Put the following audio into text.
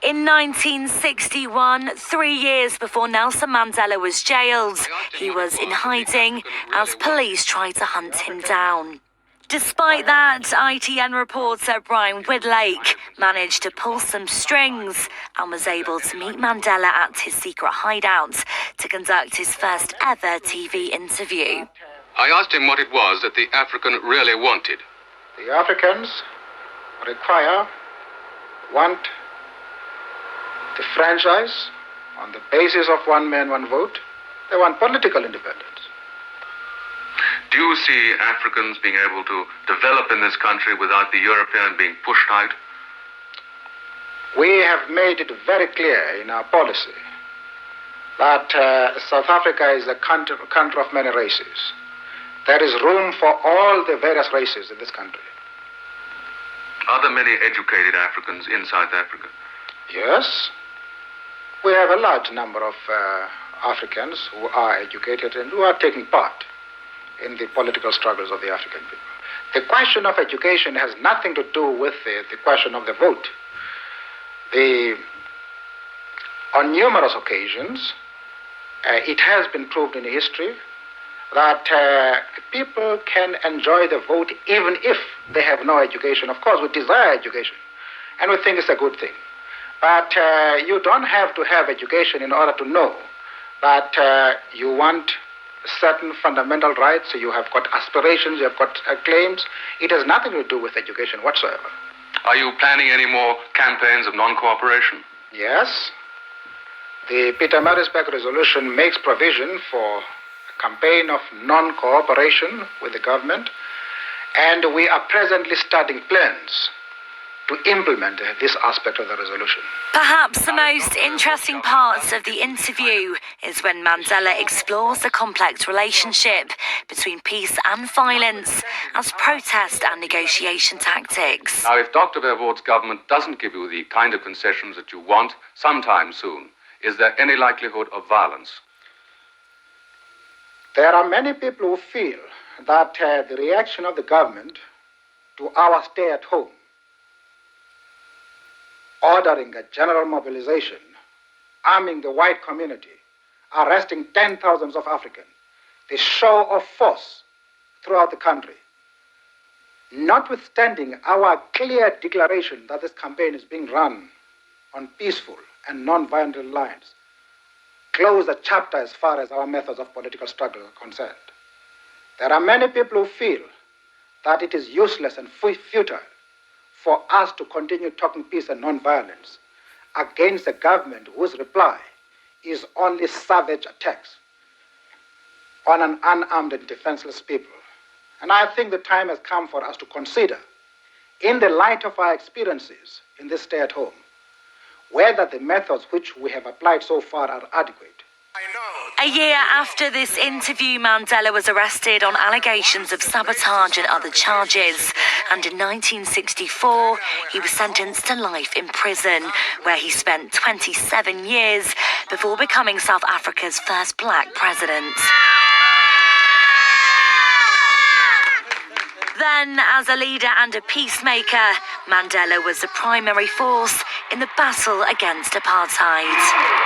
In 1961, 3 years before Nelson Mandela was jailed, he was in hiding as police tried to hunt him down. Despite that, ITN reporter Brian Woodlake managed to pull some strings and was able to meet Mandela at his secret hideout to conduct his first ever TV interview. I asked him what it was that the African really wanted. The Africans want the franchise on the basis of one man, one vote. They want political independence. Do you see Africans being able to develop in this country without the European being pushed out? We have made it very clear in our policy that South Africa is a country of many races. There is room for all the various races in this country. Are there many educated Africans in South Africa? Yes. We have a large number of Africans who are educated and who are taking part in the political struggles of the African people. The question of education has nothing to do with the question of the vote. On numerous occasions, it has been proved in history that people can enjoy the vote even if they have no education. Of course, we desire education, and we think it's a good thing. But you don't have to have education in order to know that you want certain fundamental rights, you have got aspirations, you have got claims. It has nothing to do with education whatsoever. Are you planning any more campaigns of non-cooperation? Yes. The Pietermaritzburg resolution makes provision for a campaign of non-cooperation with the government, and we are presently studying plans to implement this aspect of the resolution. Perhaps the most interesting parts of the interview is when Mandela explores the complex relationship between peace and violence as protest and negotiation tactics. Now, if Dr. Verwoerd's government doesn't give you the kind of concessions that you want sometime soon, is there any likelihood of violence? There are many people who feel that the reaction of the government to our stay at home, ordering a general mobilization, arming the white community, arresting 10,000s of Africans, the show of force throughout the country, notwithstanding our clear declaration that this campaign is being run on peaceful and non-violent lines, close the chapter as far as our methods of political struggle are concerned. There are many people who feel that it is useless and futile for us to continue talking peace and non-violence against a government whose reply is only savage attacks on an unarmed and defenseless people. And I think the time has come for us to consider, in the light of our experiences in this stay at home, whether the methods which we have applied so far are adequate. A year after this interview, Mandela was arrested on allegations of sabotage and other charges. And in 1964, he was sentenced to life in prison, where he spent 27 years before becoming South Africa's first black president. Then, as a leader and a peacemaker, Mandela was the primary force in the battle against apartheid.